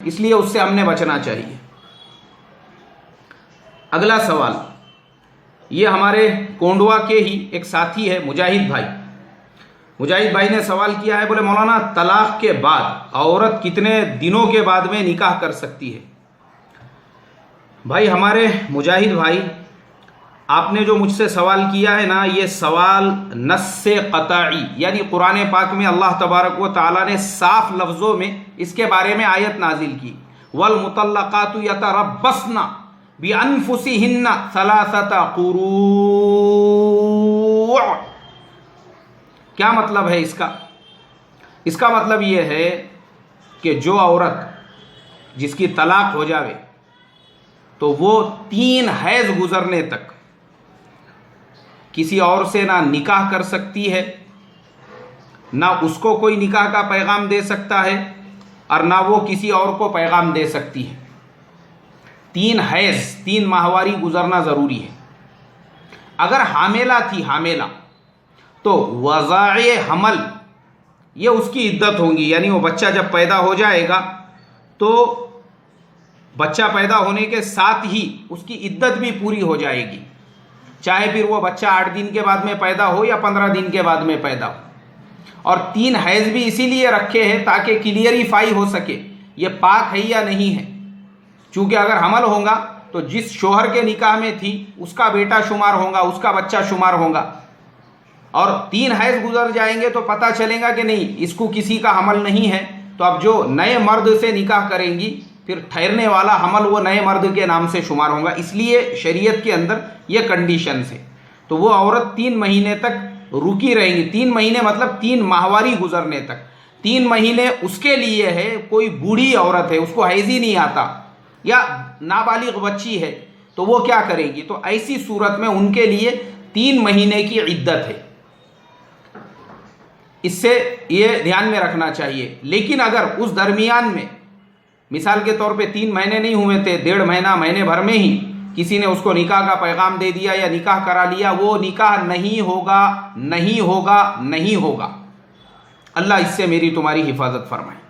اس لیے اس سے ہم نے بچنا چاہیے۔ اگلا سوال، یہ ہمارے کونڈوا کے ہی ایک ساتھی ہے مجاہد بھائی۔ مجاہد بھائی نے سوال کیا ہے، بولے مولانا طلاق کے بعد عورت کتنے دنوں کے بعد میں نکاح کر سکتی ہے؟ بھائی ہمارے مجاہد بھائی، آپ نے جو مجھ سے سوال کیا ہے نا، یہ سوال نص قطعی یعنی قرآن پاک میں اللہ تبارک و تعالیٰ نے صاف لفظوں میں اس کے بارے میں آیت نازل کی، وَالْمُطَلَّقَاتُ يَتَرَبَّصْنَ بِأَنفُسِهِنَّ ثَلَاثَةَ قُرُوءٍ۔ کیا مطلب ہے اس کا؟ اس کا مطلب یہ ہے کہ جو عورت جس کی طلاق ہو جاوے تو وہ 3 حیض گزرنے تک کسی اور سے نہ نکاح کر سکتی ہے، نہ اس کو کوئی نکاح کا پیغام دے سکتا ہے، اور نہ وہ کسی اور کو پیغام دے سکتی ہے۔ 3 حیض، 3 ماہواری گزرنا ضروری ہے۔ اگر حاملہ تھی، حاملہ، تو وضاع حمل یہ اس کی عدت ہوں گی، یعنی وہ بچہ جب پیدا ہو جائے گا تو بچہ پیدا ہونے کے ساتھ ہی اس کی عدت بھی پوری ہو جائے گی، چاہے پھر وہ بچہ 8 دن کے بعد میں پیدا ہو یا 15 دن کے بعد میں پیدا ہو۔ اور 3 حیض بھی اسی لیے رکھے ہیں تاکہ کلیئریفائی ہو سکے یہ پاک ہے یا نہیں ہے، چونکہ اگر حمل ہوگا تو جس شوہر کے نکاح میں تھی اس کا بیٹا شمار ہوگا، اس کا بچہ شمار ہوگا، اور 3 حیض گزر جائیں گے تو پتہ چلے گا کہ نہیں اس کو کسی کا حمل نہیں ہے، تو اب جو نئے مرد سے نکاح کریں گی پھر ٹھہرنے والا حمل وہ نئے مرد کے نام سے شمار ہوگا۔ اس لیے شریعت کے اندر یہ کنڈیشنز ہے، تو وہ عورت 3 مہینے تک رکی رہیں گی۔ 3 مہینے مطلب 3 ماہواری گزرنے تک۔ 3 مہینے اس کے لیے ہے، کوئی بوڑھی عورت ہے اس کو حیض ہی نہیں آتا یا نابالغ بچی ہے تو وہ کیا کرے گی؟ تو ایسی صورت میں ان کے لیے 3 مہینے کی عدت ہے، اس سے یہ دھیان میں رکھنا چاہیے۔ لیکن اگر اس درمیان میں مثال کے طور پہ 3 مہینے نہیں ہوئے تھے، 1.5 مہینہ، مہینے بھر میں ہی کسی نے اس کو نکاح کا پیغام دے دیا یا نکاح کرا لیا، وہ نکاح نہیں ہوگا، نہیں ہوگا، نہیں ہوگا۔ اللہ اس سے میری تمہاری حفاظت فرمائے۔